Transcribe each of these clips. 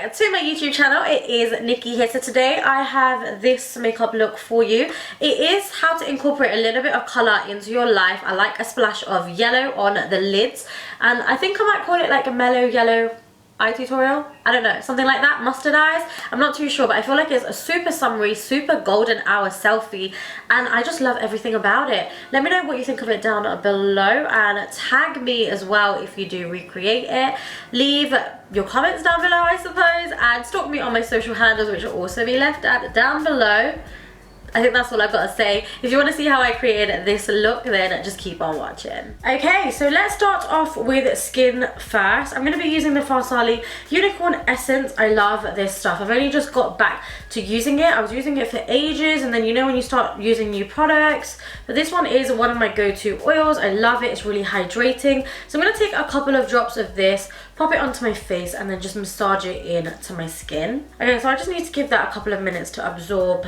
back to my YouTube channel. It is Nikki here. So today I have this makeup look for you. It is how to incorporate a little bit of colour into your life. I like a splash of yellow on the lids, and I think I might call it like a mellow yellow eye tutorial. I don't know, something like that. Mustard eyes, I'm not too sure, but I feel like it's a super summery, super golden hour selfie, and I just love everything about it. Let me know what you think of it down below, and tag me as well if you do recreate it. Leave your comments down below, I suppose, and stalk me on my social handles, which will also be left down below. I think that's all I've got to say. If you want to see how I created this look, then just keep on watching. Okay, so let's start off with skin first. I'm going to be using the FARSALI Unicorn Essence. I love this stuff. I've only just got back to using it. I was using it for ages, and then you know when you start using new products. But this one is one of my go-to oils. I love it. It's really hydrating. So I'm going to take a couple of drops of this, pop it onto my face, and then just massage it into my skin. Okay, so I just need to give that a couple of minutes to absorb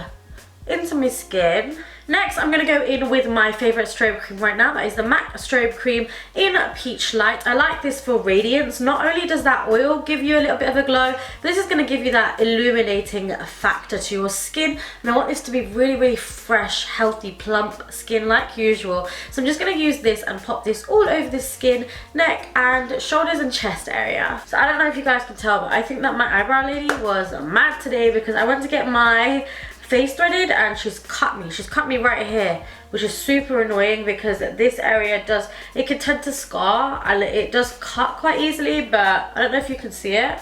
into my skin. Next, I'm going to go in with my favourite strobe cream right now. That is the MAC Strobe Cream in Peach Light. I like this for radiance. Not only does that oil give you a little bit of a glow, but this is going to give you that illuminating factor to your skin. And I want this to be really, really fresh, healthy, plump skin like usual. So I'm just going to use this and pop this all over the skin, neck, and shoulders and chest area. So I don't know if you guys can tell, but I think that my eyebrow lady was mad today because I went to get my face threaded and she's cut me right here, which is super annoying because this area it can tend to scar and it does cut quite easily, but I don't know if you can see it,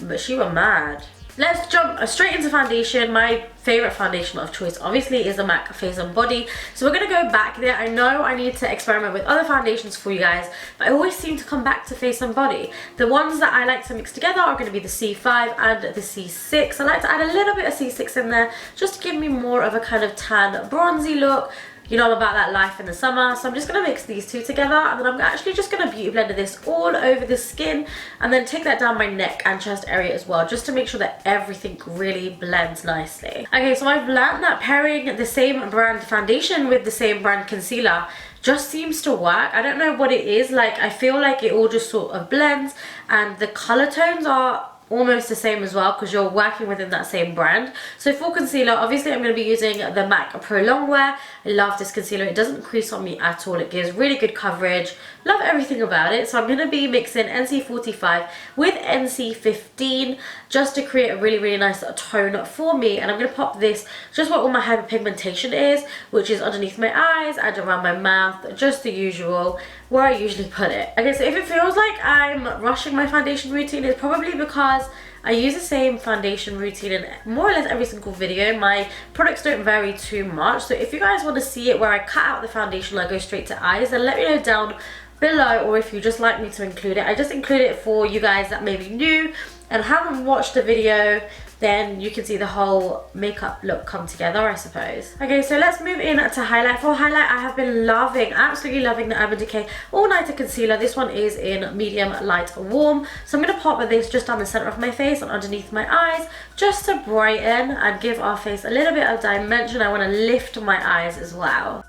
but she was mad. Let's jump straight into foundation. My favourite foundation of choice obviously is the MAC Face and Body. So we're going to go back there. I know I need to experiment with other foundations for you guys, but I always seem to come back to Face and Body. The ones that I like to mix together are going to be the C5 and the C6. I like to add a little bit of C6 in there just to give me more of a kind of tan bronzy look. You know, I'm about that life in the summer, so I'm just going to mix these two together, and then I'm actually just going to beauty blend this all over the skin and then take that down my neck and chest area as well, just to make sure that everything really blends nicely. Okay, so I've learned that pairing the same brand foundation with the same brand concealer just seems to work. I don't know what it is, like I feel like it all just sort of blends, and the color tones are almost the same as well because you're working within that same brand. So for concealer, obviously I'm going to be using the MAC Pro Longwear. I love this concealer. It doesn't crease on me at all. It gives really good coverage. Love everything about it. So I'm going to be mixing NC45 with NC15 just to create a really, really nice tone for me. And I'm going to pop this just where all my hyperpigmentation is, which is underneath my eyes and around my mouth, just the usual, where I usually put it. Okay, so if it feels like I'm rushing my foundation routine, it's probably because I use the same foundation routine in more or less every single video. My products don't vary too much, so if you guys want to see it where I cut out the foundation and I go straight to eyes, then let me know down below, or if you just like me to include it. I just include it for you guys that may be new and haven't watched the video, then you can see the whole makeup look come together, I suppose. Okay, so let's move in to highlight. For highlight, I have been absolutely loving the Urban Decay All Nighter Concealer. This one is in medium, light, warm. So I'm going to pop this just down the center of my face and underneath my eyes, just to brighten and give our face a little bit of dimension. I want to lift my eyes as well.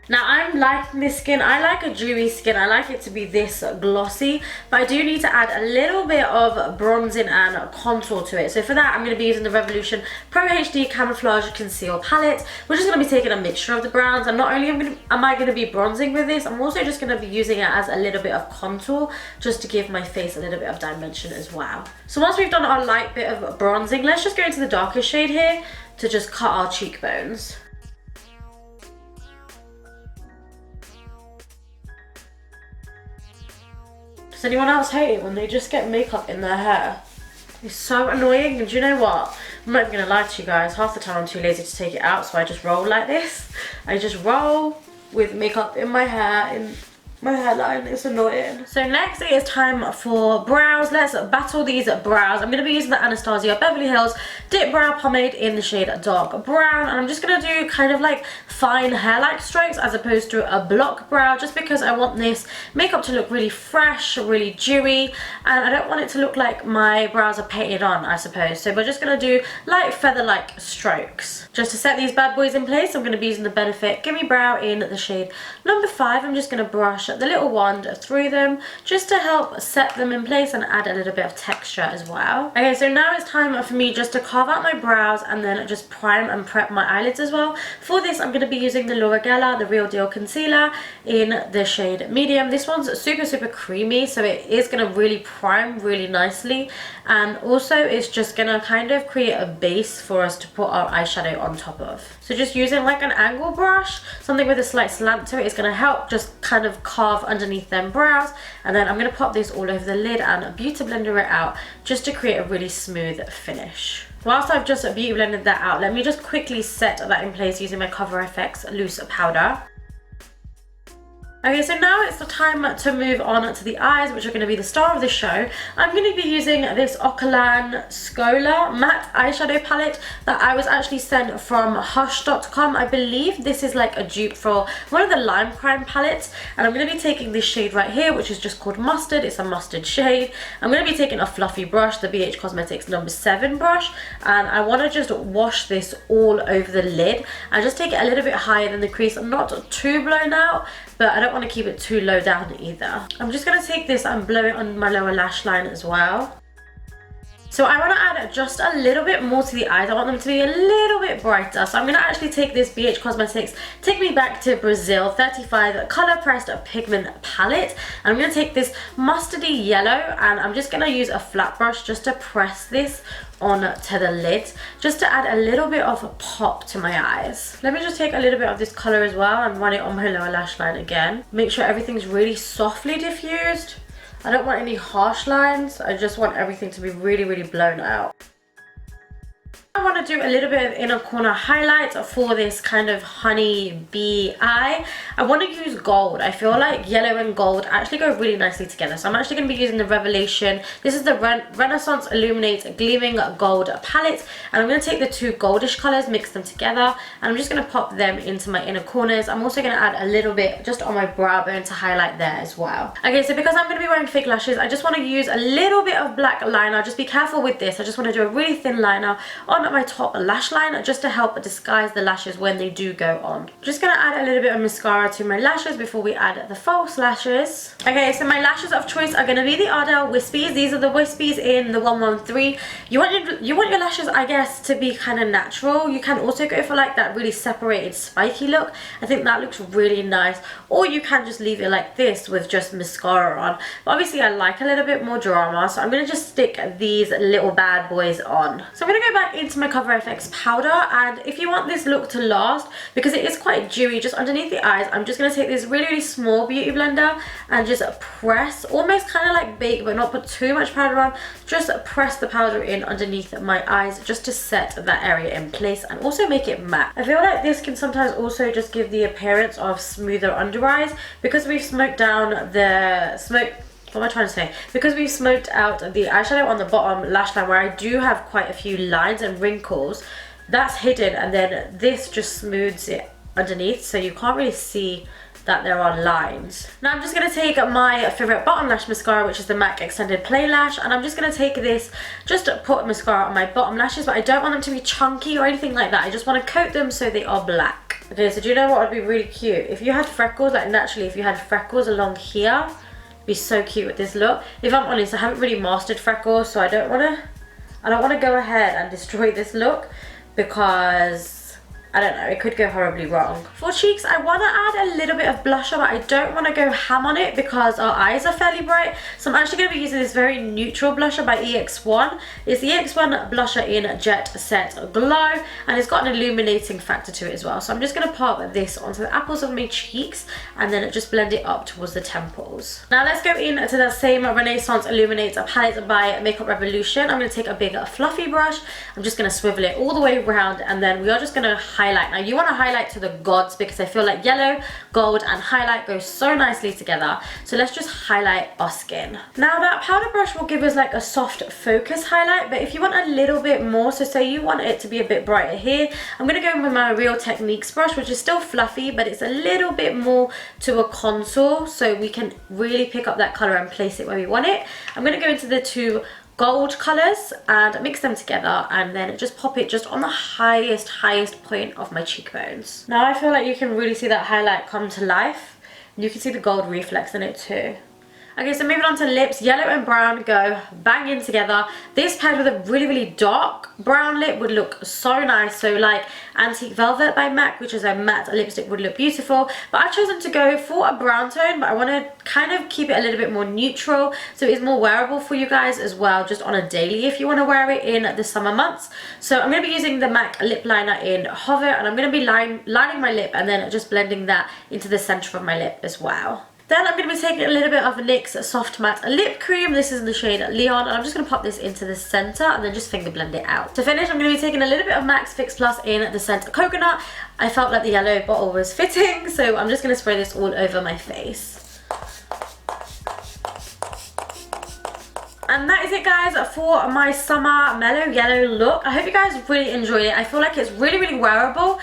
Now I'm liking this skin. I like a dewy skin. I like it to be this glossy, but I do need to add a little bit of bronzing and contour to it. So for that, I'm going to be using the Revolution Pro HD Camouflage Conceal Palette. We're just going to be taking a mixture of the browns, and not only am I going to be bronzing with this, I'm also just going to be using it as a little bit of contour, just to give my face a little bit of dimension as well. So once we've done our light bit of bronzing, let's just go into the darker shade here to just cut our cheekbones. Does anyone else hate it when they just get makeup in their hair? It's so annoying, and do you know what? I'm not even going to lie to you guys. Half the time I'm too lazy to take it out, so I just roll like this. I just roll with makeup in my hair, in my hairline. It's annoying. So next it is time for brows. Let's battle these brows. I'm going to be using the Anastasia Beverly Hills Dip Brow Pomade in the shade Dark Brown, and I'm just going to do kind of like fine hair-like strokes as opposed to a block brow, just because I want this makeup to look really fresh, really dewy, and I don't want it to look like my brows are painted on, I suppose. So we're just going to do light feather-like strokes. Just to set these bad boys in place, I'm going to be using the Benefit Gimme Brow in the shade number 5. I'm just going to brush brush the little wand through them just to help set them in place and add a little bit of texture as well. Okay, so now it's time for me just to carve out my brows and then just prime and prep my eyelids as well. For this, I'm going to be using the GELLAR, the Real Deal Concealer in the shade Medium. This one's super creamy, so it is going to really prime really nicely, and also it's just going to kind of create a base for us to put our eyeshadow on top of. So just using like an angle brush, something with a slight slant to it, is going to help just kind of carve underneath them brows, and then I'm going to pop this all over the lid and beauty blender it out just to create a really smooth finish. Whilst I've just beauty blended that out, let me just quickly set that in place using my Cover FX loose powder. Okay, so now it's the time to move on to the eyes, which are going to be the star of the show. I'm going to be using this OKALAN Scholar matte eyeshadow palette that I was actually sent from Hush.com. I believe this is like a dupe for one of the Lime Crime palettes, and I'm going to be taking this shade right here, which is just called Mustard. It's a mustard shade. I'm going to be taking a fluffy brush, the BH Cosmetics number 7 brush, and I want to just wash this all over the lid and just take it a little bit higher than the crease, not too blown out, but I don't want to keep it too low down either. I'm just going to take this and blow it on my lower lash line as well. So I want to add just a little bit more to the eyes. I want them to be a little bit brighter. So I'm going to actually take this BH Cosmetics Take Me Back to Brazil 35 Color Pressed Pigment Palette. And I'm going to take this mustardy yellow, and I'm just going to use a flat brush just to press this onto the lid, just to add a little bit of pop to my eyes. Let me just take a little bit of this color as well and run it on my lower lash line again. Make sure everything's really softly diffused. I don't want any harsh lines. I just want everything to be really blown out. I want to do a little bit of inner corner highlight for this kind of honey bee eye. I want to use gold. I feel like yellow and gold actually go really nicely together. So I'm actually going to be using the Revelation. This is the Renaissance Illuminate Gleaming Gold palette. And I'm going to take the two goldish colors, mix them together, and I'm just going to pop them into my inner corners. I'm also going to add a little bit just on my brow bone to highlight there as well. Okay, so because I'm going to be wearing fake lashes, I just want to use a little bit of black liner. Just be careful with this. I just want to do a really thin liner on my top lash line just to help disguise the lashes when they do go on. Just gonna add a little bit of mascara to my lashes before we add the false lashes. Okay, so my lashes of choice are gonna be the ARDELL Wispies. These are the Wispies in the 113. You want your lashes, I guess, to be kind of natural. You can also go for like that really separated spiky look. I think that looks really nice. Or you can just leave it like this with just mascara on. But obviously I like a little bit more drama, so I'm gonna just stick these little bad boys on. So I'm gonna go back into my Cover FX powder, and if you want this look to last, because it is quite dewy just underneath the eyes, I'm just going to take this really small beauty blender and just press, almost kind of like bake but not put too much powder on, just press the powder in underneath my eyes just to set that area in place and also make it matte. I feel like this can sometimes also just give the appearance of smoother under eyes because we've smoked down the what am I trying to say? Because we've smoked out the eyeshadow on the bottom lash line where I do have quite a few lines and wrinkles, that's hidden, and then this just smooths it underneath so you can't really see that there are lines. Now I'm just going to take my favourite bottom lash mascara, which is the MAC Extended Play Lash, and I'm just going to take this, just put mascara on my bottom lashes, but I don't want them to be chunky or anything like that. I just want to coat them so they are black. Okay, so do you know what would be really cute? If you had freckles, like naturally if you had freckles along here, be so cute with this look. If I'm honest, I haven't really mastered freckles, so I don't want to go ahead and destroy this look because I don't know, it could go horribly wrong. For cheeks, I want to add a little bit of blusher, but I don't want to go ham on it because our eyes are fairly bright. So I'm actually going to be using this very neutral blusher by EX1. It's the EX1 blusher in Jet Set Glow, and it's got an illuminating factor to it as well. So I'm just going to pop this onto the apples of my cheeks and then just blend it up towards the temples. Now let's go into the same Renaissance Illuminate palette by Makeup Revolution. I'm going to take a big fluffy brush. I'm just going to swivel it all the way around, and then we are just going to highlight. Now you want to highlight to the gods because I feel like yellow, gold and highlight go so nicely together. So let's just highlight our skin. Now that powder brush will give us like a soft focus highlight, but if you want a little bit more, so say you want it to be a bit brighter here, I'm going to go in with my Real Techniques brush, which is still fluffy, but it's a little bit more to a contour, so we can really pick up that color and place it where we want it. I'm going to go into the two gold colors and mix them together and then just pop it just on the highest point of my cheekbones. Now I feel like you can really see that highlight come to life You can see the gold reflex in it too. Okay, so moving on to lips, yellow and brown go bang in together. This paired with a really dark brown lip would look so nice. So like Antique Velvet by MAC, which is a matte lipstick, would look beautiful. But I've chosen to go for a brown tone, but I want to kind of keep it a little bit more neutral, so it's more wearable for you guys as well, just on a daily if you want to wear it in the summer months. So I'm going to be using the MAC lip liner in Hover, and I'm going to be lining my lip and then just blending that into the center of my lip as well. Then I'm going to be taking a little bit of NYX Soft Matte Lip Cream. This is in the shade Leon, and I'm just going to pop this into the center and then just finger blend it out. To finish, I'm going to be taking a little bit of MAC's Fix Plus in the scent Coconut. I felt like the yellow bottle was fitting, so I'm just going to spray this all over my face. And that is it, guys, for my summer mellow yellow look. I hope you guys really enjoyed it. I feel like it's really wearable.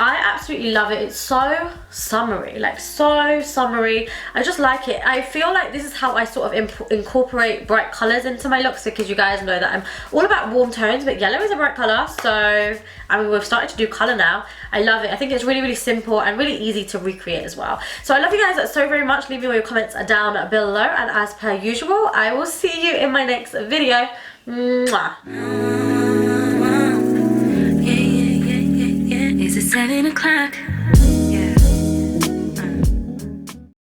I absolutely love it. It's so summery, like so summery. I just like it. I feel like this is how I sort of incorporate bright colors into my looks, because you guys know that I'm all about warm tones, but yellow is a bright color. So I mean, we've started to do color now. I love it. I think it's really simple and really easy to recreate as well. So I love you guys so very much. Leave me all your comments down below, and as per usual, I will see you in my next video. Mwah. It's 7 o'clock.